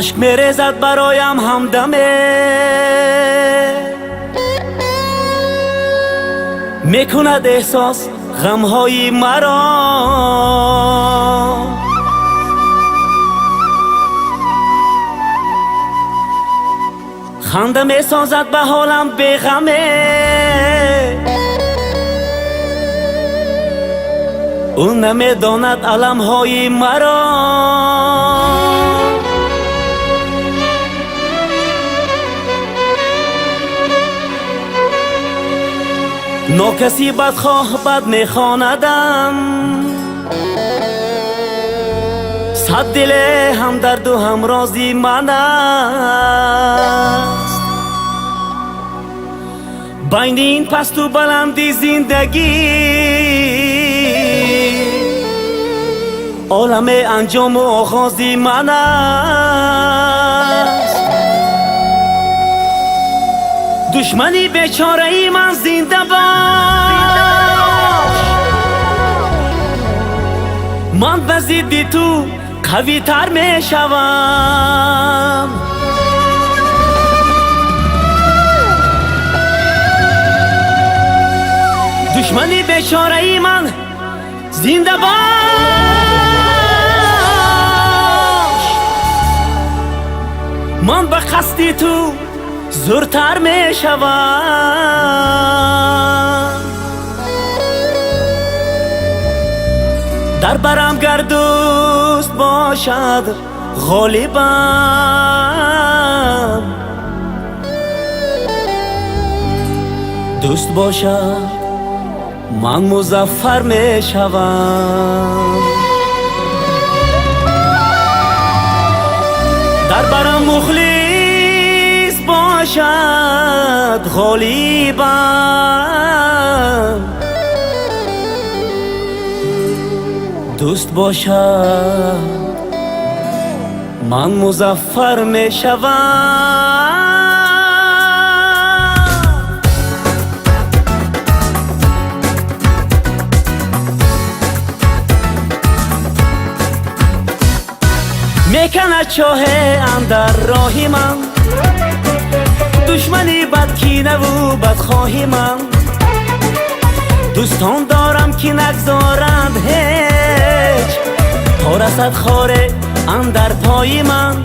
اشک میریزد برایم همدمه، میکند احساس غمهای مرا. خنده میسازد به حالم بیغمه، اون نمیداند علمهای مرا. ناکسی بدخواه بد میخواندم، صد دل همدرد و همرازی من است. بین این پست و بلندی زندگی، عالم انجام و آغازی من است. دشمنی بیچاره ای من زنده باش، من به ضد تو قوی تر می شوم. دشمنی بیچاره ای من زنده باش، من به قصد تو زورتر می شوم. در برم گر دوست باشد غالبم، دوست باشد من مظفر می شوم. در برم مخلص باشد غالبم، دوست باشد من مظفر می شوم. میکند چاه اندر راهی من، دشمنی بدکینه و بدخواهی من. دوستان دارم که نگذارند هیچ، تا رسد خاره اندر پای من.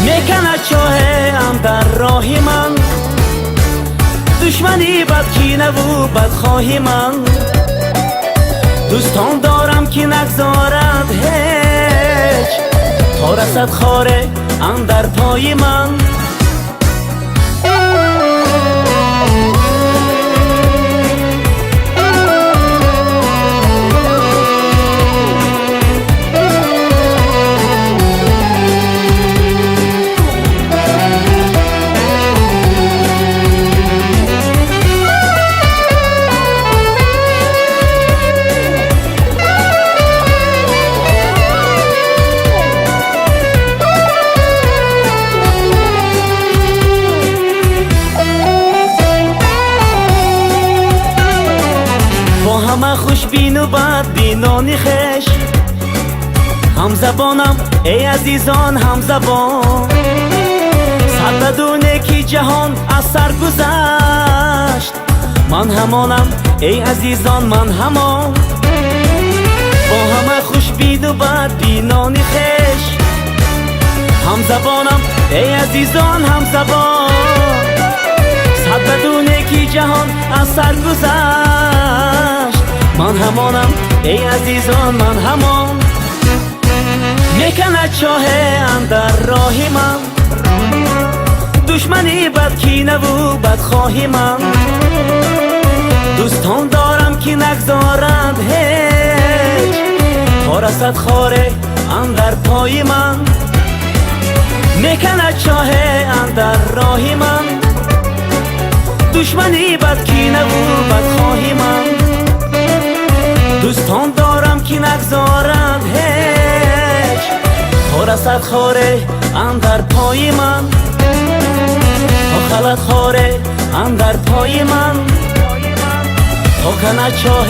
میکند چاه اندر راهی من، دشمنی بدکینه و بدخواهی من. دوستان دارم که نگذارند هیچ، تا رسد خاره اندر پای من. همه خوشبین و بدبینانی خش، همزبانم ای عزیزان همزبان. صد بدونه که جهان از سر گذشت، من همانم ای عزیزان من همان. با همه خوشبین و بدبینانی خش، همزبانم ای عزیزان همزبان. صد بدونه که جهان از سر گذشت، من همانم ای عزیزان من همان. میکند چاه اندر راهی من، دشمنی بدکینه و بدخواهی من. دوستان دارم که نگذارند هیچ، تا رسد خاره اندر پای من. میکند چاه اندر راهی من، دشمنی بدکینه و بدخواهی من. دوستان دارم که نگذارند هیچ، تا رسد خاره اندر پای من. تا خلد خاره اندر پای من، تا کند چاه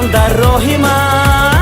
اندر راه من.